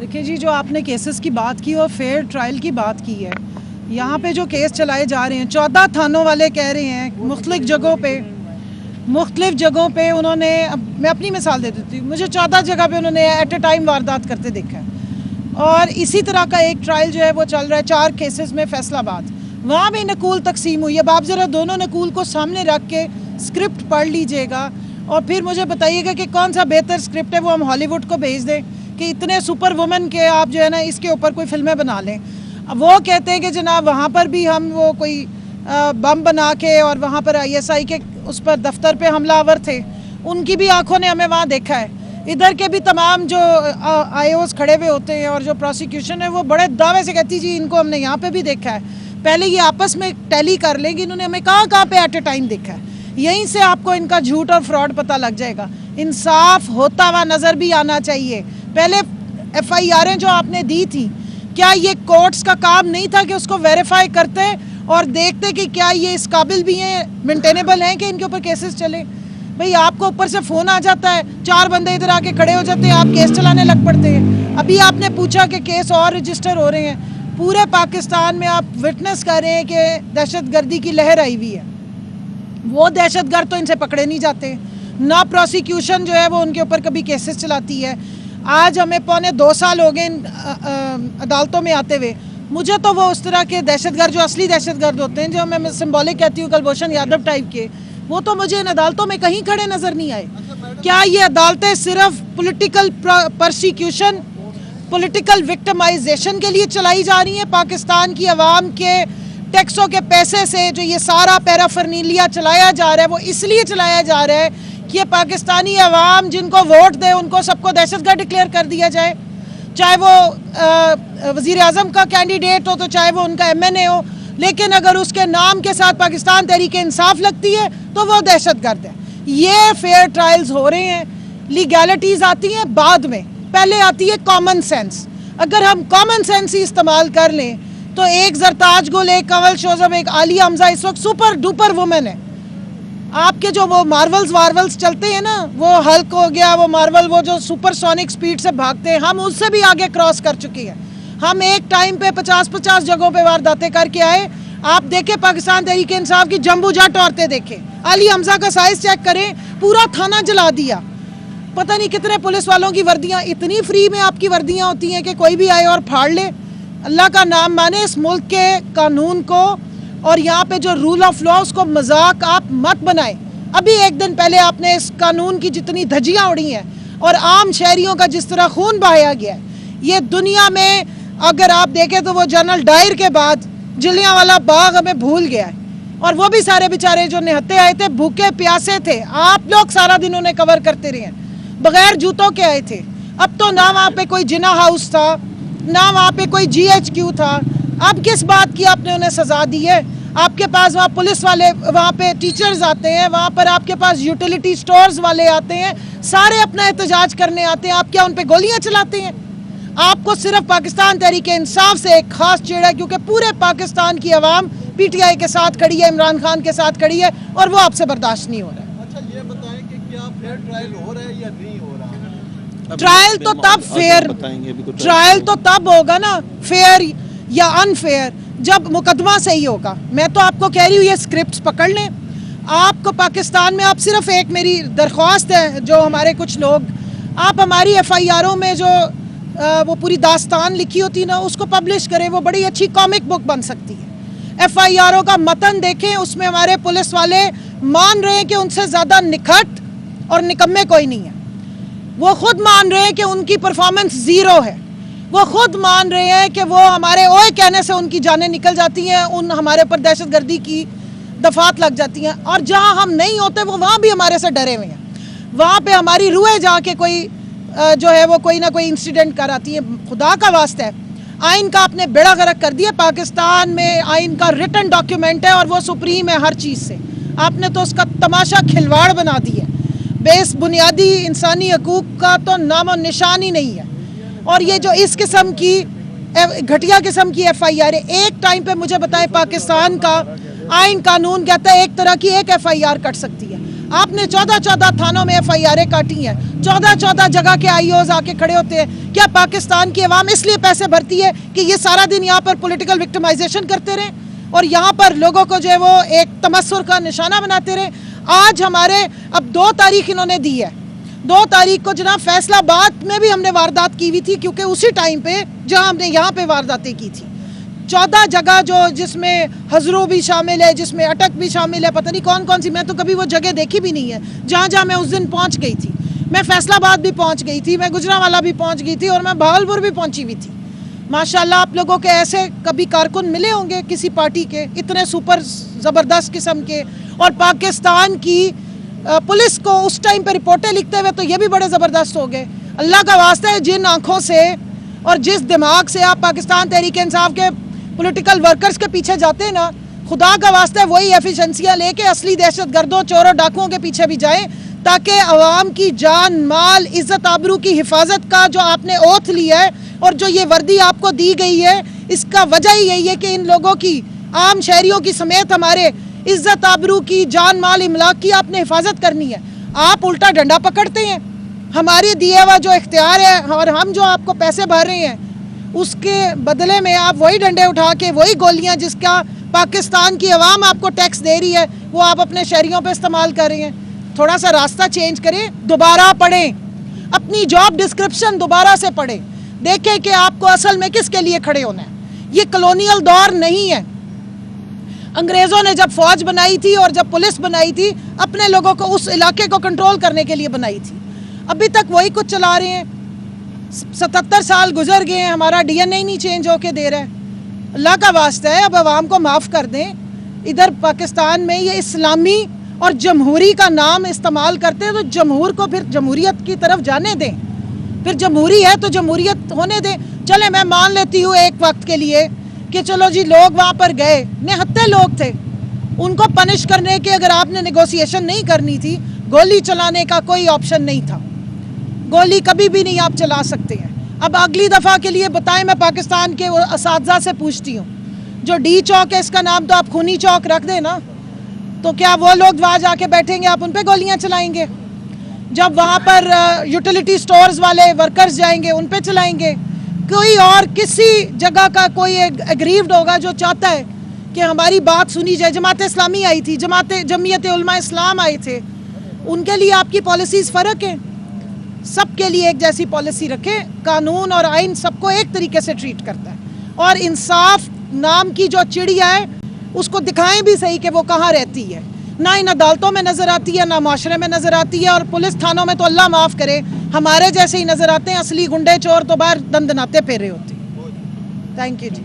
देखिए जी, जो आपने केसेस की बात की और फेयर ट्रायल की बात की है, यहाँ पे जो केस चलाए जा रहे हैं 14 थानों वाले कह रहे हैं मुख्तलिफ जगहों पे उन्होंने, मैं अपनी मिसाल दे देती हूँ, मुझे 14 जगह पे उन्होंने एट ए टाइम वारदात करते देखा है। और इसी तरह का एक ट्रायल जो है वो चल रहा है 4 केसेस में फैसलाबाद, वहाँ भी नकूल तकसीम हुई है। आप ज़रा दोनों नकूल को सामने रख के स्क्रिप्ट पढ़ लीजिएगा और फिर मुझे बताइएगा कि कौन सा बेहतर स्क्रिप्ट है, वो हम हॉलीवुड को भेज दें कि इतने सुपर वुमन के आप जो है ना इसके ऊपर कोई फिल्में बना लें। अब वो कहते हैं कि जनाब वहाँ पर भी हम वो कोई बम बना के और वहाँ पर ISI के उस पर दफ्तर पे हमलावर थे, उनकी भी आंखों ने हमें वहाँ देखा है। इधर के भी तमाम जो IOs खड़े हुए होते हैं और जो प्रोसिक्यूशन है वो बड़े दावे से कहती जी इनको हमने यहाँ पे भी देखा है। पहले ये आपस में टैली कर लेंगे इन्होंने हमें कहाँ पे एट ए टाइम देखा है, यहीं से आपको इनका झूठ और फ्रॉड पता लग जाएगा। इंसाफ होता हुआ नज़र भी आना चाहिए। पहले FIRें जो आपने दी थी, क्या ये कोर्ट्स का काम नहीं था कि उसको वेरीफाई करते और देखते कि क्या ये इस काबिल भी हैं, मेंटेनेबल हैं कि इनके ऊपर केसेस चले। भाई आपको ऊपर से फ़ोन आ जाता है, 4 बंदे इधर आके खड़े हो जाते हैं, आप केस चलाने लग पड़ते हैं। अभी आपने पूछा कि केस और रजिस्टर हो रहे हैं। पूरे पाकिस्तान में आप विटनेस कर रहे हैं कि दहशतगर्दी की लहर आई हुई है। वो दहशतगर्द तो इनसे पकड़े नहीं जाते, ना प्रोसिक्यूशन जो है वो उनके ऊपर कभी केसेस चलाती है। आज हमें 2.25 साल हो गए अदालतों में आते हुए। मुझे तो वो उस तरह के दहशतगर्द जो असली दहशतगर्द होते हैं, जो मैं सिंबॉलिक कहती हूँ कुलभूषण यादव टाइप के, वो तो मुझे इन अदालतों में कहीं खड़े नज़र नहीं आए। क्या ये अदालतें सिर्फ पॉलिटिकल परसिक्यूशन, पॉलिटिकल विक्टिमाइजेशन के लिए चलाई जा रही हैं? पाकिस्तान की आवाम के टैक्सों के पैसे से जो ये सारा पैराफर्नीलिया चलाया जा रहा है वो इसलिए चलाया जा रहा है कि ये पाकिस्तानी अवाम जिनको वोट दे उनको सबको दहशतगर्द डिक्लेयर कर दिया जाए, चाहे वो वज़ीर आज़म का कैंडिडेट हो तो चाहे वो उनका MNA हो। लेकिन अगर उसके नाम के साथ पाकिस्तान तहरीक इंसाफ लगती है तो वो दहशतगर्द है। ये फेयर ट्रायल्स हो रहे हैं, लीगैलिटीज़ आती हैं बाद में, पहले आती है कॉमन सेंस। अगर हम कॉमन सेंस ही इस्तेमाल कर लें तो एक जरताज गुल, एक कंवल शोज़ब, एक आलिया हमजा इस वक्त सुपर डुपर वुमेन है। आपके जो वो मार्वल्स चलते हैं ना, वो हल्क हो गया, वो मार्वल, वो जो सुपरसोनिक स्पीड से भागते हैं, हम उससे भी आगे क्रॉस कर चुके हैं। हम एक टाइम पे 50-50 जगहों पे वारदातें करके आए। आप देखें पाकिस्तान तहरीक इंसाफ की जम्बू जट औरतें देखें, अली हमजा का साइज चेक करें, पूरा थाना जला दिया। पता नहीं कितने पुलिस वालों की वर्दियाँ, इतनी फ्री में आपकी वर्दियाँ होती हैं कि कोई भी आए और फाड़ ले। अल्लाह का नाम माने इस मुल्क के कानून को और यहाँ पे जो रूल ऑफ लॉ उसको मजाक आप मत बनाएं। अभी एक दिन पहले आपने इस कानून की जितनी धज्जियाँ उड़ी हैं और आम शहरियों का जिस तरह खून बहाया गया है, ये दुनिया में अगर आप देखें तो वो जनरल डायर के बाद जलियांवाला बाग हमें भूल गया है। और वो भी सारे बेचारे जो निहत्ते आए थे, भूखे प्यासे थे, आप लोग सारा दिन उन्हें कवर करते रहे, बगैर जूतों के आए थे। अब तो ना वहाँ पे कोई जिना हाउस था, ना वहाँ पे कोई GHQ था। अब किस बात की आपने उन्हें सजा दी है? आपके पास वहाँ पुलिस वाले, वहाँ पे टीचर्स आते हैं, वहाँ पर आपके पास यूटिलिटी स्टोर्स वाले आते हैं, सारे अपना एहतजाज करने आते हैं। आप क्या उन पे गोलियाँ चलाते हैं? आपको सिर्फ पाकिस्तान तहरीक इंसाफ से एक खास चिड़ है क्योंकि पूरे पाकिस्तान की आवाम PTI के साथ खड़ी है, इमरान खान के साथ खड़ी है और वो आपसे बर्दाश्त नहीं हो रहा है। अच्छा ये बताएं कि क्या फेयर ट्रायल हो रहा है या नहीं हो रहा? ट्रायल तो तब फेयर, ट्रायल तो तब होगा ना फेयर या अनफेयर जब मुकदमा सही होगा। मैं तो आपको कह रही हूँ ये स्क्रिप्ट्स पकड़ लें। आपको पाकिस्तान में, आप सिर्फ एक मेरी दरख्वास्त है, जो हमारे कुछ लोग, आप हमारी FIRों में जो वो पूरी दास्तान लिखी होती ना उसको पब्लिश करें, वो बड़ी अच्छी कॉमिक बुक बन सकती है। FIRों का मतन देखें, उसमें हमारे पुलिस वाले मान रहे हैं कि उनसे ज़्यादा निखट और निकम्मे कोई नहीं है। वो खुद मान रहे हैं कि उनकी परफॉर्मेंस ज़ीरो है। वो खुद मान रहे हैं कि वो हमारे ओए कहने से उनकी जानें निकल जाती हैं, हमारे ऊपर दहशतगर्दी की दफात लग जाती हैं। और जहां हम नहीं होते वो वहाँ भी हमारे से डरे हुए हैं। वहाँ पे हमारी रूहें जाके कोई जो है वो कोई ना कोई इंसिडेंट कराती है। खुदा का वास्ता है, आइन का आपने बेड़ा गर्क कर दिया। पाकिस्तान में आइन का रिटन डॉक्यूमेंट है और वो सुप्रीम है हर चीज़ से। आपने तो उसका तमाशा खिलवाड़ बना दिया। बेस बुनियादी इंसानी हकूक़ का तो नामो निशान ही नहीं है। और ये जो इस किस्म की घटिया किस्म की FIR है, एक टाइम पे मुझे बताएं पाकिस्तान का आइन कानून कहता है एक तरह की एक FIR कट सकती है। आपने 14 थानों में FIR काटी हैं, 14 जगह के IOs आके खड़े होते हैं। क्या पाकिस्तान की आवाम इसलिए पैसे भरती है कि ये सारा दिन यहाँ पर पॉलिटिकल विक्टिमाइजेशन करते रहें और यहाँ पर लोगों को जो है वो एक तमस्सुर का निशाना बनाते रहें? आज हमारे अब 2 तारीख इन्होंने दी है, 2 तारीख को जनाब फैसलाबाद में भी हमने वारदात की हुई थी, क्योंकि उसी टाइम पे जहाँ हमने यहाँ पे वारदातें की थी। 14 जगह जो जिसमें हजरू भी शामिल है, जिसमें अटक भी शामिल है, पता नहीं कौन कौन सी, मैं तो कभी वो जगह देखी भी नहीं है जहाँ जहाँ मैं उस दिन पहुँच गई थी। मैं फैसलाबाद भी पहुँच गई थी, मैं गुजरांवाला भी पहुँच गई थी और मैं भागलपुर भी पहुँची हुई थी। माशाल्लाह आप लोगों के ऐसे कभी कारकुन मिले होंगे किसी पार्टी के, इतने सुपर ज़बरदस्त किस्म के, और पाकिस्तान की पुलिस को उस टाइम पे रिपोर्टें लिखते हुए तो ये भी बड़े ज़बरदस्त हो गए। अल्लाह का वास्ता है, जिन आँखों से और जिस दिमाग से आप पाकिस्तान तहरीक इंसाफ के पॉलिटिकल वर्कर्स के पीछे जाते हैं ना, खुदा का वास्ता है वही एफिशिएंसियाँ लेके असली दहशत गर्दों, चोरों, डाकुओं के पीछे भी जाएं, ताकि आवाम की जान, माल, इज़्ज़त, आबरू की हिफाजत का जो आपने ओथ लिया है और जो ये वर्दी आपको दी गई है, इसका वजह ही यही है कि इन लोगों की, आम शहरियों की समेत हमारे इज़्ज़त, आबरू की, जान, माल, इमलाक की आपने हिफाजत करनी है। आप उल्टा डंडा पकड़ते हैं। हमारी दिया हुआ जो इख्तियार है और हम जो आपको पैसे भर रहे हैं, उसके बदले में आप वही डंडे उठा के, वही गोलियां जिसका पाकिस्तान की आवाम आपको टैक्स दे रही है, वो आप अपने शहरियों पे इस्तेमाल कर रहे हैं। थोड़ा सा रास्ता चेंज करें, दोबारा पढ़ें, अपनी जॉब डिस्क्रिप्शन दोबारा से पढ़ें, देखें कि आपको असल में किसके लिए खड़े होना है। ये कॉलोनियल दौर नहीं है। अंग्रेज़ों ने जब फौज बनाई थी और जब पुलिस बनाई थी, अपने लोगों को उस इलाके को कंट्रोल करने के लिए बनाई थी। अभी तक वही कुछ चला रहे हैं। 77 साल गुजर गए हैं, हमारा DNA नहीं चेंज होके दे रहा है। अल्लाह का वास्ता है, अब आवाम को माफ़ कर दें। इधर पाकिस्तान में ये इस्लामी और जमहूरी का नाम इस्तेमाल करते हैं, तो जमहूर को फिर जमहूरियत की तरफ जाने दें। फिर जमहूरी है तो जमहूरियत होने दें। चले, मैं मान लेती हूँ एक वक्त के लिए कि चलो जी, लोग वहाँ पर गए, निहत्थे लोग थे, उनको पनिश करने के अगर आपने नेगोशिएशन नहीं करनी थी, गोली चलाने का कोई ऑप्शन नहीं था। गोली कभी भी नहीं आप चला सकते हैं। अब अगली दफ़ा के लिए बताएं, मैं पाकिस्तान के असातिज़ा से पूछती हूँ, जो D चौक है इसका नाम तो आप खूनी चौक रख दें ना, तो क्या वो लोग वहाँ जाके बैठेंगे, आप उन पर गोलियाँ चलाएंगे? जब वहाँ पर यूटिलिटी स्टोर्स वाले वर्कर्स जाएंगे, उन पर चलाएंगे? कोई और किसी जगह का कोई एग्रीव्ड होगा जो चाहता है कि हमारी बात सुनी जाए। जमात इस्लामी आई थी, जमीयत उलमा इस्लाम आए थे, उनके लिए आपकी पॉलिसीज़ फ़र्क है। सबके लिए एक जैसी पॉलिसी रखें। कानून और आइन सबको एक तरीके से ट्रीट करता है, और इंसाफ नाम की जो चिड़िया है उसको दिखाएं भी सही कि वो कहाँ रहती है। ना इन अदालतों में नज़र आती है, ना माशरे में नज़र आती है, और पुलिस थानों में तो अल्लाह माफ़ करे हमारे जैसे ही नज़र आते हैं। असली गुंडे चोर तो बाहर दंदनाते फिर रहे होते हैं। Thank you ji.